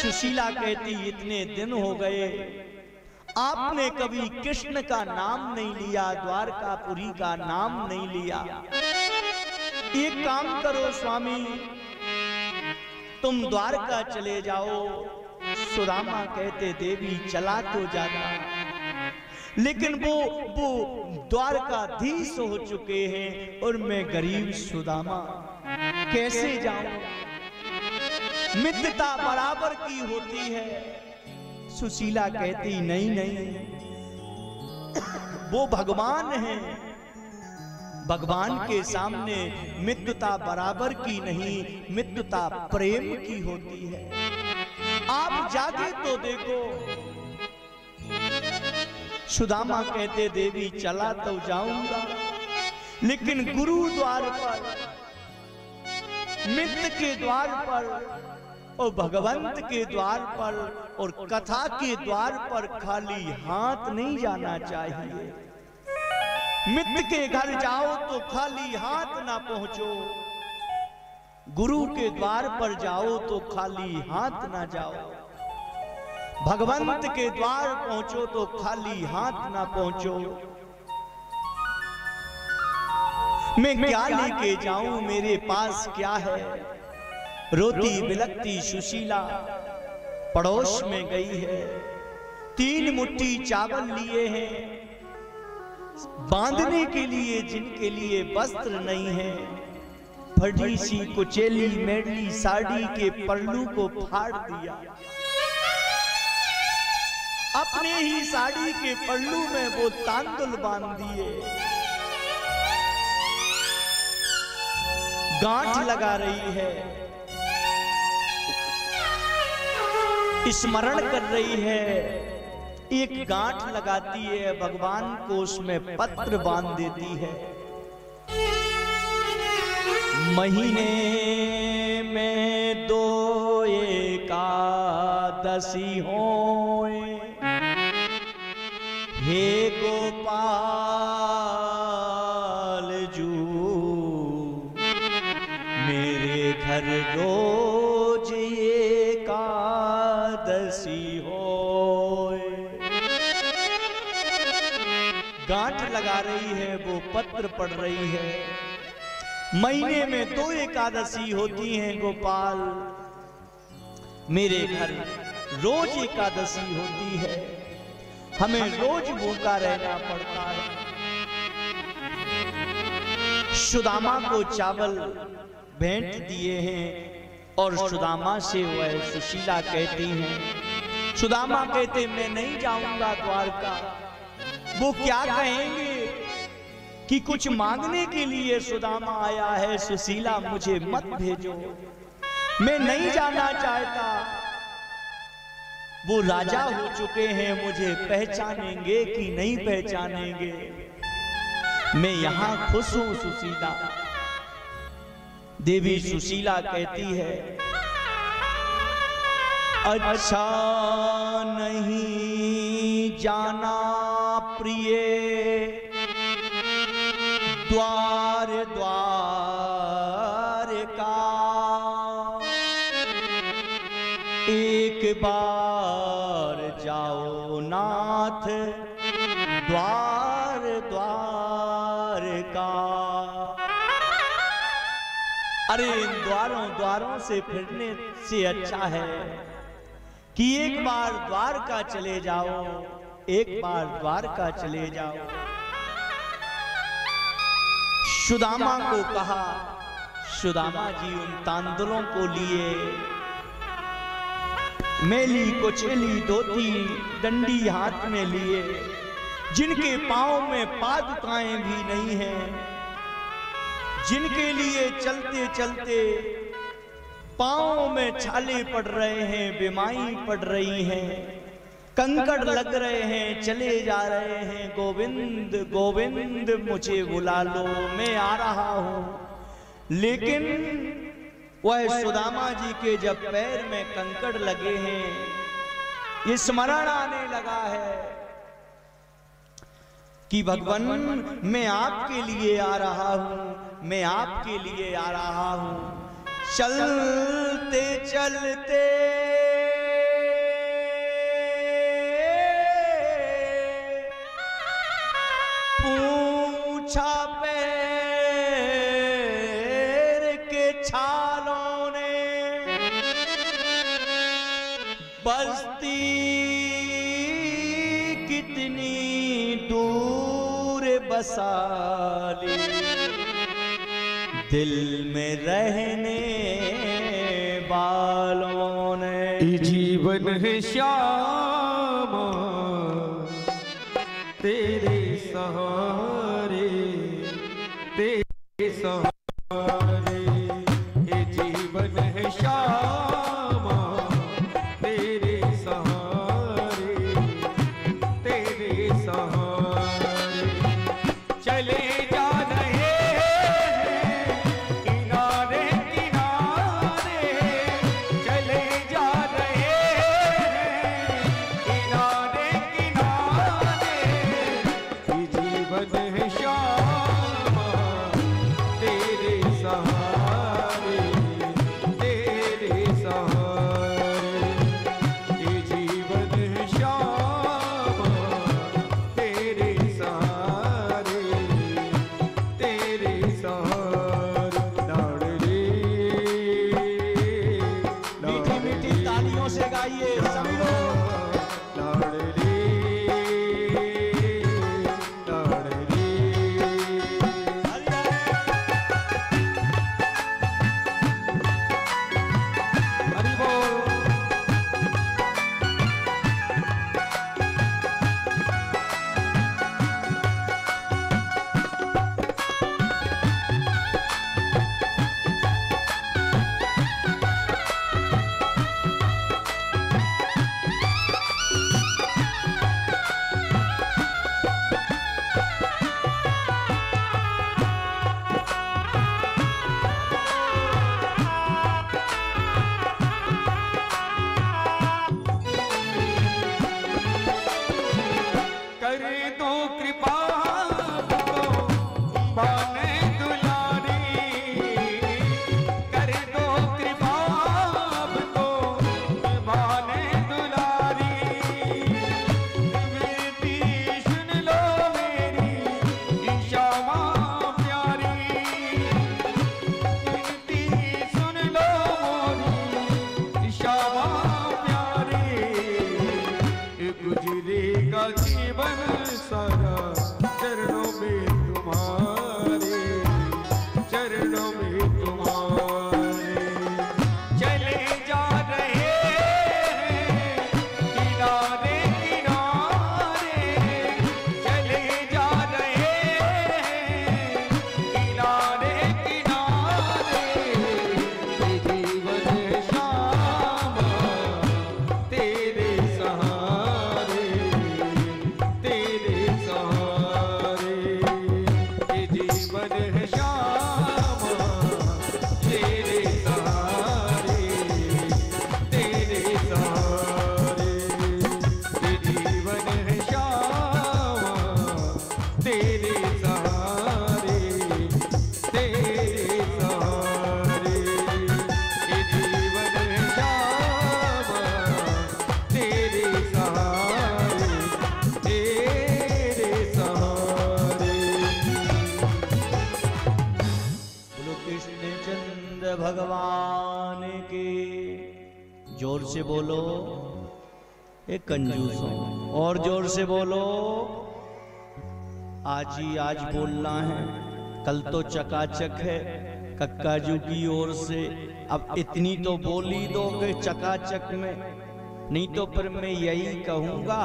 सुशीला कहती इतने दिन हो गए आपने कभी कृष्ण का नाम नहीं लिया, द्वारकापुरी का नाम नहीं लिया। एक काम करो स्वामी, तुम द्वारका चले जाओ। सुदामा कहते देवी चला तो जाता, लेकिन वो द्वारकाधीश हो चुके हैं और मैं गरीब सुदामा कैसे जाऊं? मित्रता बराबर की होती है। सुशीला कहती नहीं नहीं, वो भगवान है, भगवान के सामने मित्रता बराबर की नहीं, मित्रता प्रेम की होती है। आप जाके तो देखो। सुदामा कहते देवी चला तो जाऊंगा, लेकिन गुरु द्वार पर, मित्र के द्वार पर और भगवंत के द्वार पर और कथा के द्वार पर खाली हाथ नहीं जाना चाहिए। मित्र के घर जाओ तो खाली हाथ ना पहुंचो, गुरु के द्वार पर जाओ तो खाली हाथ ना जाओ, भगवंत के द्वार पहुंचो तो खाली हाथ ना पहुंचो। मैं क्या लेके जाऊं, मेरे पास क्या है? रोती बिलखती सुशीला पड़ोस में गई है, 3 मुट्ठी चावल लिए हैं बांधने के लिए, जिनके लिए वस्त्र नहीं है। फटी सी कुचेली मेडली साड़ी के पल्लू को फाड़ दिया, अपने ही साड़ी के पल्लू में वो तांदुल बांध दिए, गांठ लगा रही है, स्मरण कर रही है। एक गांठ लगाती है, भगवान को उसमें पत्र बांध देती है। महीने में 2 एकादशी होए, हे गोपाल जू मेरे घर रोज एकादशी होए। गांठ लगा रही है, वो पत्र पढ़ रही है। महीने में 2 एकादशी होती हैं गोपाल, मेरे घर रोज एकादशी होती है, हमें रोज भूखा रहना पड़ता है। सुदामा को चावल भेंट दिए हैं और सुदामा से वह सुशीला कहती हैं, सुदामा कहते मैं नहीं जाऊंगा द्वारका। वो क्या कहेंगे कि कुछ मांगने के लिए सुदामा आया है, सुशीला मुझे मत भेजो, मैं नहीं जाना चाहता। वो राजा हो चुके हैं, मुझे पहचानेंगे कि नहीं पहचानेंगे? मैं यहां खुश हूं सुशीला। देवी सुशीला कहती है अच्छा नहीं जाना प्रिय, द्वार द्वार का एक बार जाओ नाथ, द्वार द्वार का। अरे इन द्वारों से फिरने से अच्छा है कि एक बार द्वारका चले जाओ, एक बार द्वारका चले जाओ। सुदामा को कहा, सुदामा जी उन तांदुलों को लिए, मेली कुचेली धोती डंडी हाथ में लिए, जिनके पांव में पादुकाएं भी नहीं हैं, जिनके लिए चलते चलते पांव में छाले पड़ रहे हैं, बीमारी पड़ रही हैं, कंकड़ लग रहे हैं, चले जा रहे हैं, गोविंद गोविंद मुझे बुला लो, मैं आ रहा हूं। लेकिन वह सुदामा जी के जब पैर में कंकड़ लगे हैं, ये स्मरण आने लगा है कि भगवान मैं आपके लिए आ रहा हूं, मैं आपके लिए आ रहा हूं। चलते चलते पूछा पैर के छालों ने, बस्ती कितनी दूर बसा ली, दिल में रहने वालों ने। जीवन है श्यामा तेरे सहारे, तेरे सहारे, ये जीवन है श्यामा तेरे सहारे, तेरे सहारे। चले जा रहे हैं किनारे किनारे, चले जा रहे हैं किनारे किनारे, ये जीवन है श्यामा तेरे सहारे, तेरे सहारे, ये जीवन है श्यामा तेरे सहारे, तेरे सहारे। लाडले मीठी मीठी तालियों से गाइए सभी लोग। लाडले लाडले, हरि बोल। कर दो कृपा तो बाने दुलारी, कर दो कृपा तो बाने दुलारी, विनती सुन लो मेरी श्यामा प्यारी, विनती सुन लो मोरी श्यामा प्यारी। गुजरेगा जीवन सारा चरणों में तुम्हारे, चरणों में तुम्हारे। चले जा रहे हैं किनारे किनारे, चले जा रहे हैं किनारे किनारे, ये जीवन है श्यामा तेरे सहारे, तेरे सहारे, ये जीवन है श्यामा तेरे सहारे, तेरे सहारे, ये जीवन है श्यामा तेरे सहारे, तेरे सहारे, ये जीवन है श्यामा तेरे सहारे, तेरे सहारे। बोलो कृष्ण चंद्र भगवान के। जोर से बोलो एक कंजूसों, और जोर से बोलो। आज ही आज बोलना है, कल तो चकाचक है कक्काजू की ओर से। अब इतनी तो बोली दोगे चकाचक में, नहीं तो फिर मैं यही कहूंगा,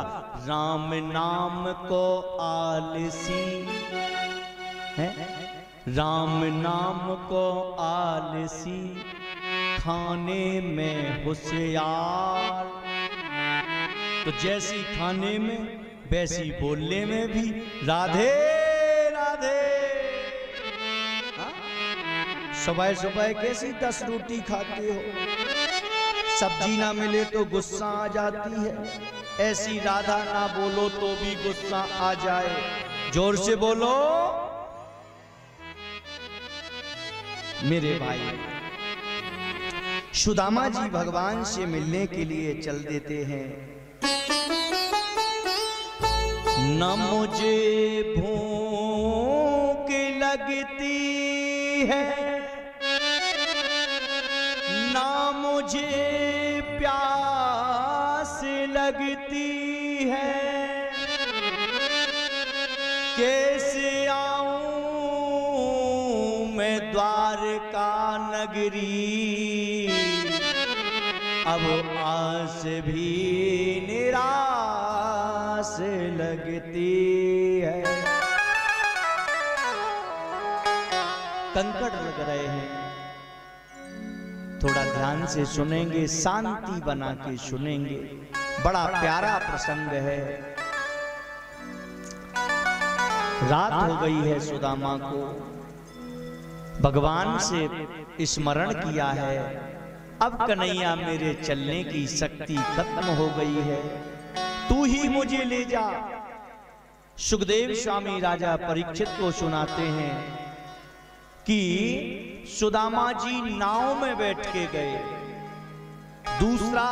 राम नाम को आलसी है, राम नाम को आलसी, खाने में होशियार। तो जैसी खाने में वैसी बोलने में भी राधे राधे। सुबह सुबह कैसी 10 रोटी खाते हो, सब्जी ना मिले तो गुस्सा आ जाती है, ऐसी राधा ना बोलो तो भी गुस्सा आ जाए। जोर से बोलो मेरे भाई। सुदामा जी भगवान से मिलने के लिए चल देते हैं। न मुझे भूख लगती है, ना मुझे प्यास लगती है। कैसे आऊं मैं द्वारका नगरी, अब आस भी निराश लगती है। कंकड़ लग रहे हैं, थोड़ा ध्यान से सुनेंगे, शांति बना के सुनेंगे। बड़ा प्यारा प्रसंग है। रात हो गई है, सुदामा को भगवान से स्मरण किया है, अब कन्हैया मेरे चलने की शक्ति खत्म हो गई है, तू ही मुझे ले जा। सुखदेव स्वामी राजा परीक्षित को सुनाते हैं कि सुदामा जी नाव में बैठ के गए। दूसरा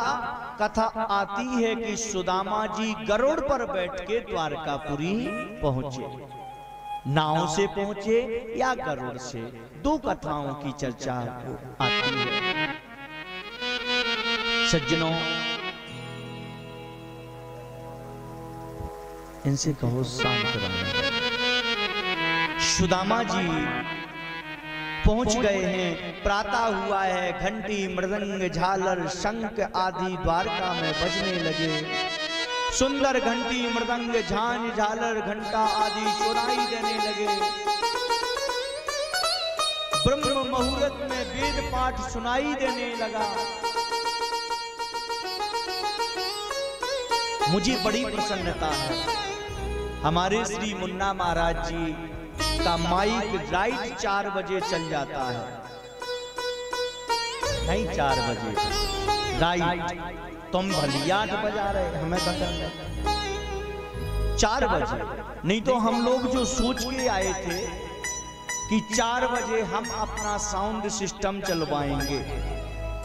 कथा आती है कि सुदामा जी गरुड़ पर बैठ के द्वारकापुरी पहुंचे। नाव से पहुंचे या गरुड़ से, दो कथाओं की चर्चा आती है। सज्जनों, इनसे कहो शांत रहना। सुदामा जी पहुंच गए हैं, प्रातः हुआ है, घंटी मृदंग झालर शंख आदि द्वारका में बजने लगे। सुंदर घंटी मृदंग झांझ झालर घंटा आदि सुनाई देने लगे। ब्रह्म मुहूर्त में वेद पाठ सुनाई देने लगा। मुझे बड़ी प्रसन्नता है, हमारे श्री मुन्ना महाराज जी का माइक राइट 4 बजे चल जाता है। नहीं 4 बजे राइट, तुम भली 8 बजा रहे, हमें पसंद है 4 बजे। नहीं तो हम लोग जो सोच के आए थे कि 4 बजे हम अपना साउंड सिस्टम चलवाएंगे,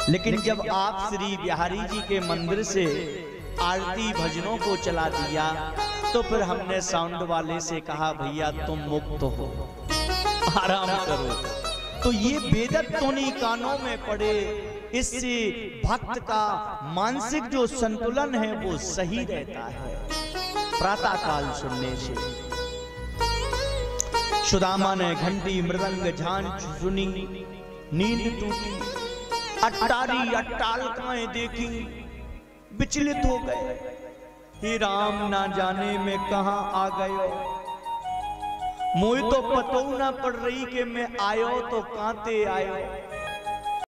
लेकिन जब आप श्री बिहारी जी के मंदिर से आरती भजनों को चला दिया तो फिर हमने साउंड वाले से कहा भैया तुम मुक्त हो, आराम करो। तो ये बेदत ध्वनि कानों में पड़े, इससे भक्त का मानसिक जो संतुलन है वो सही रहता है प्रातः काल सुनने से। सुदामा ने घंटी मृदंग झांझ सुनी, नींद टूटी, अट्टारी अट्टालकाएं देखी, विचलित हो गए। हे राम, ना जाने में कहां आ गयो, मुझे तो पतो ना पड़ रही कि मैं आयो तो कांते आयो।